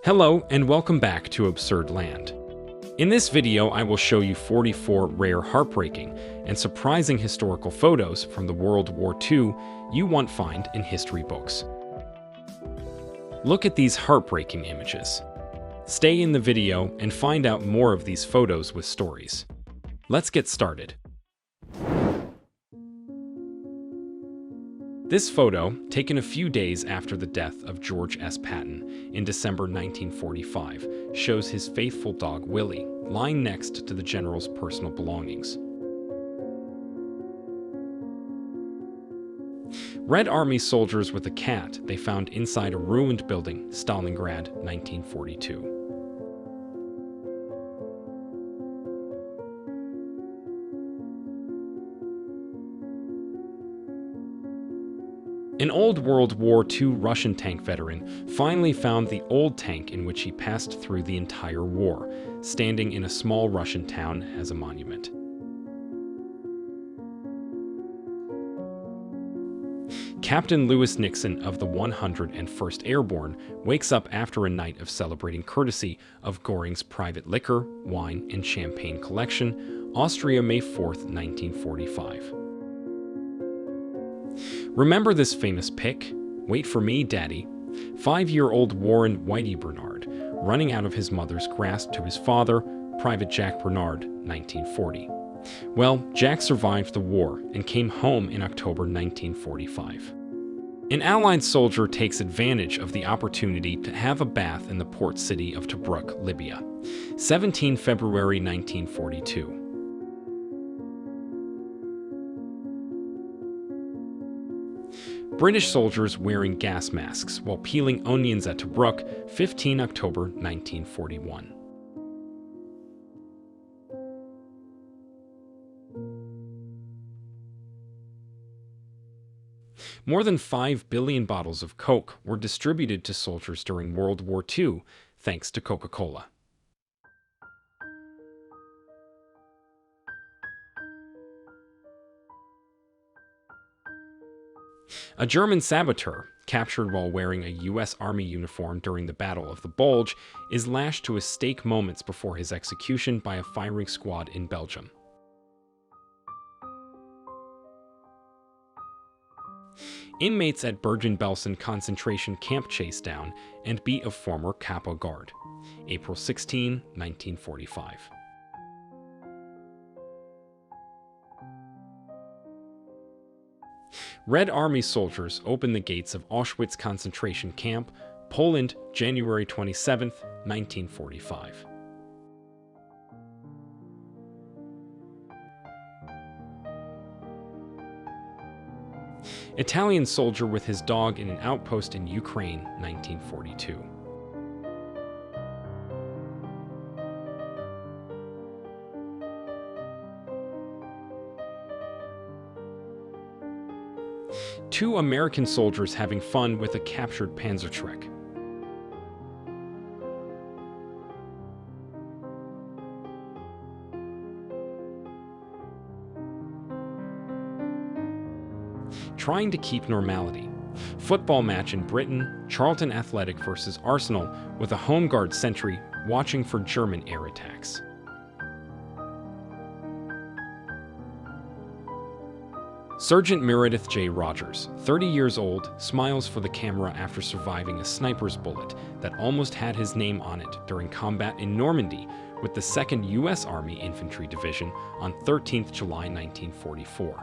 Hello and welcome back to Absurdland. In this video, I will show you 44 rare, heartbreaking, and surprising historical photos from the World War II you won't find in history books. Look at these heartbreaking images. Stay in the video and find out more of these photos with stories. Let's get started. This photo, taken a few days after the death of George S. Patton in December 1945, shows his faithful dog Willie lying next to the general's personal belongings. Red Army soldiers with a cat they found inside a ruined building, Stalingrad, 1942. An old World War II Russian tank veteran finally found the old tank in which he passed through the entire war, standing in a small Russian town as a monument. Captain Lewis Nixon of the 101st Airborne wakes up after a night of celebrating courtesy of Göring's private liquor, wine, and champagne collection, Austria, May 4th, 1945. Remember this famous pic? Wait for me, Daddy. 5-year-old Warren Whitey Bernard, running out of his mother's grasp to his father, Private Jack Bernard, 1940. Well, Jack survived the war and came home in October 1945. An Allied soldier takes advantage of the opportunity to have a bath in the port city of Tobruk, Libya. 17 February 1942. British soldiers wearing gas masks while peeling onions at Tobruk, 15 October 1941. More than 5 billion bottles of Coke were distributed to soldiers during World War II, thanks to Coca-Cola. A German saboteur, captured while wearing a U.S. Army uniform during the Battle of the Bulge, is lashed to a stake moments before his execution by a firing squad in Belgium. Inmates at Bergen-Belsen concentration camp chase down and beat a former Kapo guard. April 16, 1945. Red Army soldiers open the gates of Auschwitz concentration camp, Poland, January 27, 1945. Italian soldier with his dog in an outpost in Ukraine, 1942. Two American soldiers having fun with a captured Panzerschreck. Trying to keep normality. Football match in Britain, Charlton Athletic versus Arsenal, with a home guard sentry watching for German air attacks. Sergeant Meredith J. Rogers, 30 years old, smiles for the camera after surviving a sniper's bullet that almost had his name on it during combat in Normandy with the 2nd U.S. Army Infantry Division on 13 July 1944.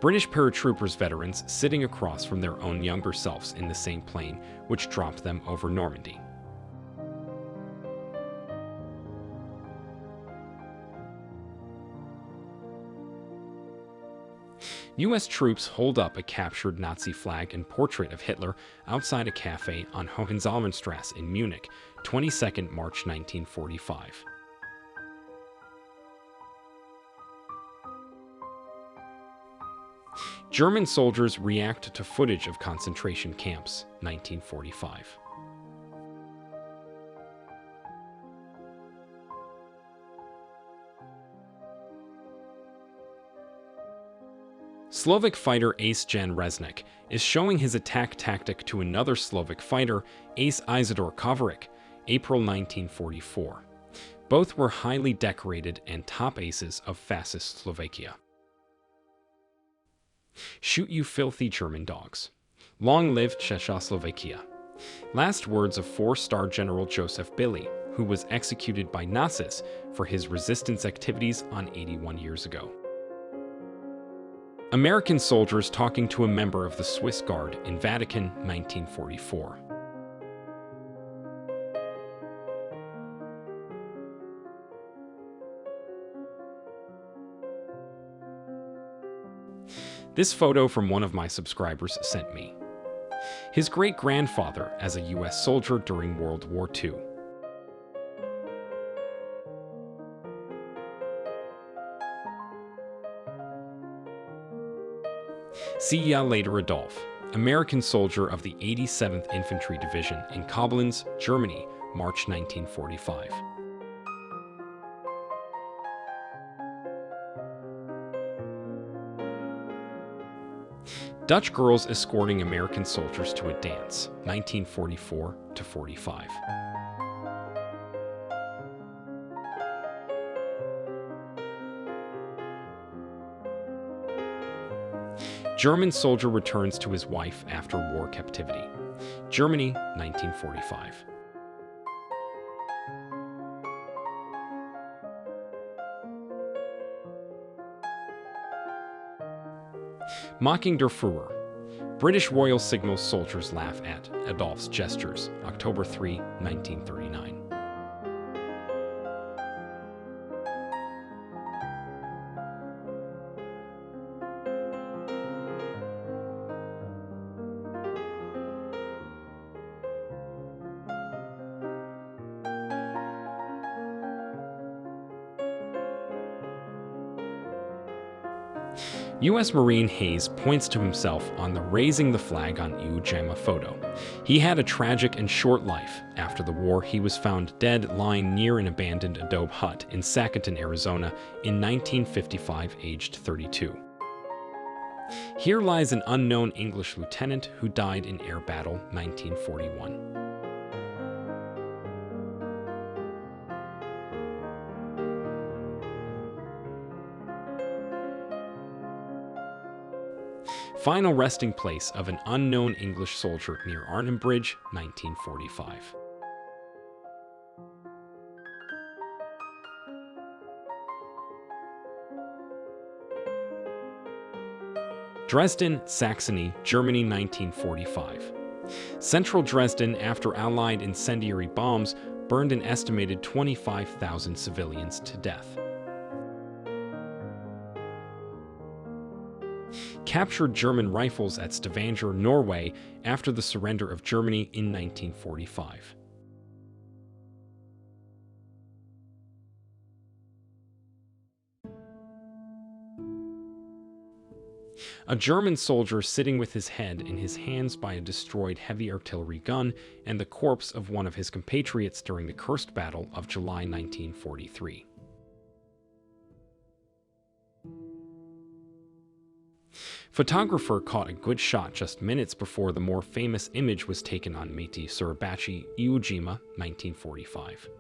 British paratroopers veterans sitting across from their own younger selves in the same plane which dropped them over Normandy. U.S. troops hold up a captured Nazi flag and portrait of Hitler outside a cafe on Hohenzollernstrasse in Munich, 22 March 1945. German soldiers react to footage of concentration camps, 1945. Slovak fighter Ace Jan Reznik is showing his attack tactic to another Slovak fighter, Ace Isidor Kovarik, April 1944. Both were highly decorated and top aces of fascist Slovakia. Shoot you filthy German dogs. Long live Czechoslovakia. Last words of four-star General Joseph Billy, who was executed by Nazis for his resistance activities on 81 years ago. American soldiers talking to a member of the Swiss Guard in Vatican, 1944. This photo from one of my subscribers sent me. His great-grandfather as a U.S. soldier during World War II. See ya later, Adolf, American soldier of the 87th Infantry Division in Koblenz, Germany, March 1945. Dutch girls escorting American soldiers to a dance, 1944-45. German soldier returns to his wife after war captivity. Germany, 1945. Mocking der Führer. British Royal Signal soldiers laugh at Adolf's gestures, October 3, 1939. U.S. Marine Hayes points to himself on the raising the flag on Iwo Jima photo. He had a tragic and short life. After the war, he was found dead lying near an abandoned adobe hut in Sacaton, Arizona in 1955, aged 32. Here lies an unknown English lieutenant who died in air battle, 1941. Final resting place of an unknown English soldier near Arnhem Bridge, 1945. Dresden, Saxony, Germany, 1945. Central Dresden, after Allied incendiary bombs, burned an estimated 25,000 civilians to death. Captured German rifles at Stavanger, Norway, after the surrender of Germany in 1945. A German soldier sitting with his head in his hands by a destroyed heavy artillery gun and the corpse of one of his compatriots during the Kursk Battle of July 1943. Photographer caught a good shot just minutes before the more famous image was taken on Meitei Suribachi, Iwo Jima, 1945.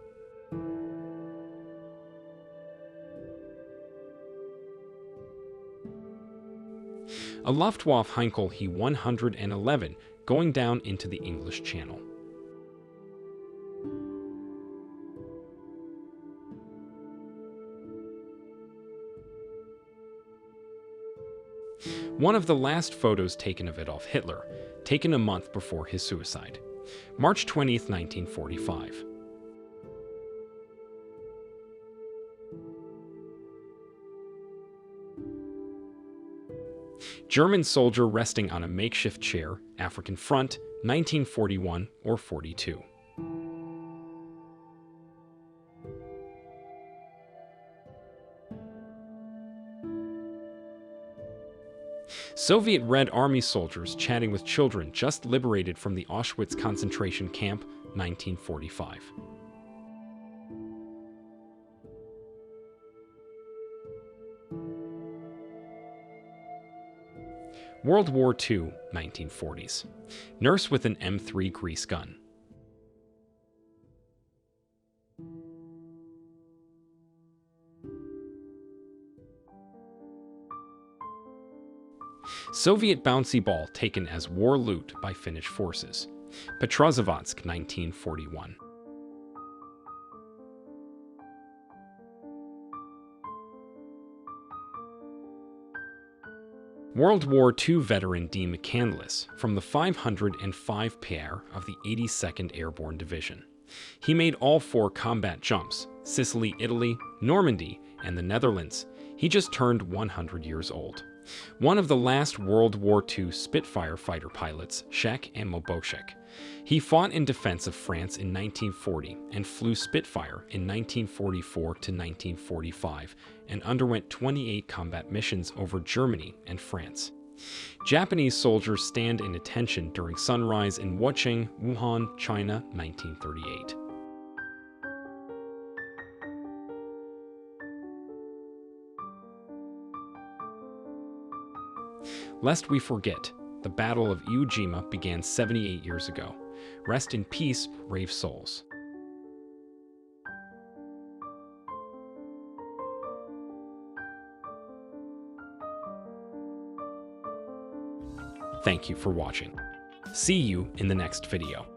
A Luftwaffe Heinkel He-111 going down into the English Channel. One of the last photos taken of Adolf Hitler, taken a month before his suicide. March 20, 1945. German soldier resting on a makeshift chair, African front, 1941 or 42. Soviet Red Army soldiers chatting with children just liberated from the Auschwitz concentration camp, 1945. World War II, 1940s. Nurse with an M3 grease gun. Soviet bouncy ball taken as war loot by Finnish forces. Petrozavodsk, 1941. World War II veteran D. McCandless from the 505 Pair of the 82nd Airborne Division. He made all 4 combat jumps: Sicily, Italy, Normandy, and the Netherlands. He just turned 100 years old. One of the last World War II Spitfire fighter pilots, Szek and Moboszek. He fought in defense of France in 1940 and flew Spitfire in 1944 to 1945 and underwent 28 combat missions over Germany and France. Japanese soldiers stand in attention during sunrise in Wuchang, Wuhan, China, 1938. Lest we forget, the Battle of Iwo Jima began 78 years ago. Rest in peace, brave souls. Thank you for watching. See you in the next video.